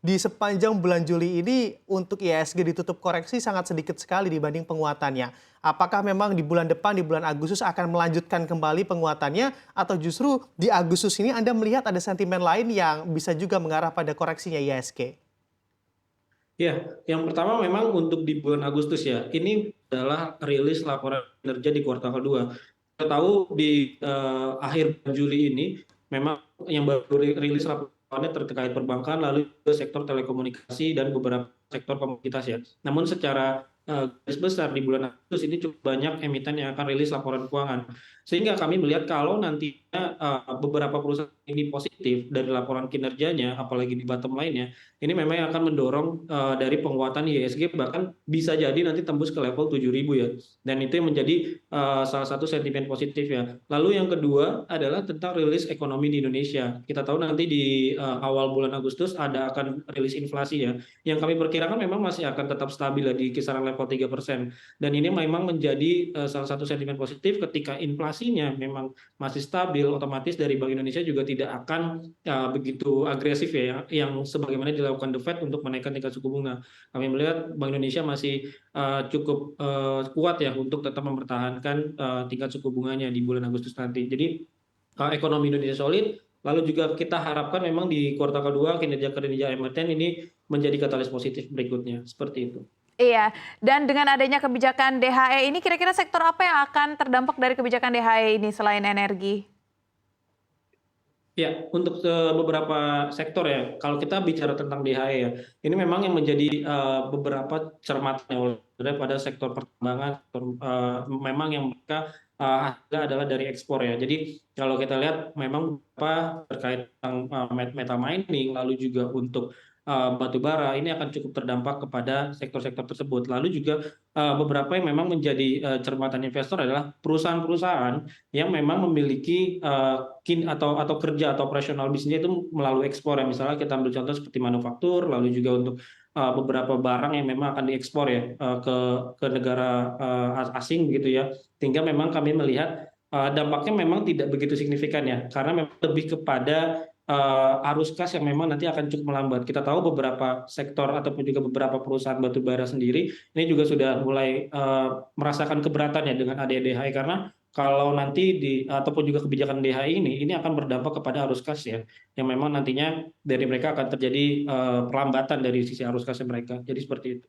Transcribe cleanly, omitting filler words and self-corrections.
di sepanjang bulan Juli ini untuk IHSG ditutup koreksi sangat sedikit sekali dibanding penguatannya. Apakah memang di bulan depan, di bulan Agustus akan melanjutkan kembali penguatannya atau justru di Agustus ini Anda melihat ada sentimen lain yang bisa juga mengarah pada koreksinya IHSG? Ya, yang pertama memang untuk di bulan Agustus ya, ini adalah rilis laporan kinerja di kuartal kedua. Kita tahu di akhir bulan Juli ini memang yang baru rilis laporannya terkait perbankan, lalu juga sektor telekomunikasi dan beberapa sektor komoditas ya. Namun secara garis besar di bulan Agustus ini cukup banyak emiten yang akan rilis laporan keuangan. Sehingga kami melihat kalau nantinya beberapa perusahaan ini positif dari laporan kinerjanya, apalagi di bottom line-nya, ini memang yang akan mendorong dari penguatan IHSG bahkan bisa jadi nanti tembus ke level 7.000 ya. Dan itu yang menjadi salah satu sentimen positif ya. Lalu yang kedua adalah tentang rilis ekonomi di Indonesia. Kita tahu nanti di awal bulan Agustus akan rilis inflasi ya. Yang kami perkirakan memang masih akan tetap stabil ya, di kisaran level 3%. Dan ini memang menjadi salah satu sentimen positif ketika inflasinya memang masih stabil, otomatis dari Bank Indonesia juga tidak akan begitu agresif ya, yang sebagaimana dilakukan The Fed untuk menaikkan tingkat suku bunga. Kami melihat Bank Indonesia masih cukup kuat ya untuk tetap mempertahankan tingkat suku bunganya di bulan Agustus nanti. Jadi ekonomi Indonesia solid, lalu juga kita harapkan memang di kuartal kedua kinerja emiten ini menjadi katalis positif berikutnya, seperti itu. Iya, dan dengan adanya kebijakan DHE ini kira-kira sektor apa yang akan terdampak dari kebijakan DHE ini selain energi? Ya, untuk beberapa sektor ya, kalau kita bicara tentang DHE ya, ini memang yang menjadi beberapa cermatnya pada sektor pertambangan, memang yang mereka hasilnya adalah dari ekspor ya. Jadi kalau kita lihat memang beberapa terkait tentang metal mining, lalu juga untuk batu bara, ini akan cukup terdampak kepada sektor-sektor tersebut. Lalu juga beberapa yang memang menjadi cermatan investor adalah perusahaan-perusahaan yang memang memiliki atau kerja atau operasional bisnisnya itu melalui ekspor ya. Misalnya kita ambil contoh seperti manufaktur, lalu juga untuk beberapa barang yang memang akan diekspor ya ke negara asing begitu ya. Sehingga memang kami melihat dampaknya memang tidak begitu signifikan ya, karena memang lebih kepada arus kas yang memang nanti akan cukup melambat. Kita tahu beberapa sektor ataupun juga beberapa perusahaan batu bara sendiri ini juga sudah mulai merasakan keberatan ya dengan adanya DHI, karena kalau nanti ataupun juga kebijakan DHI ini akan berdampak kepada arus kas ya, yang memang nantinya dari mereka akan terjadi perlambatan dari sisi arus kasnya mereka. Jadi seperti itu.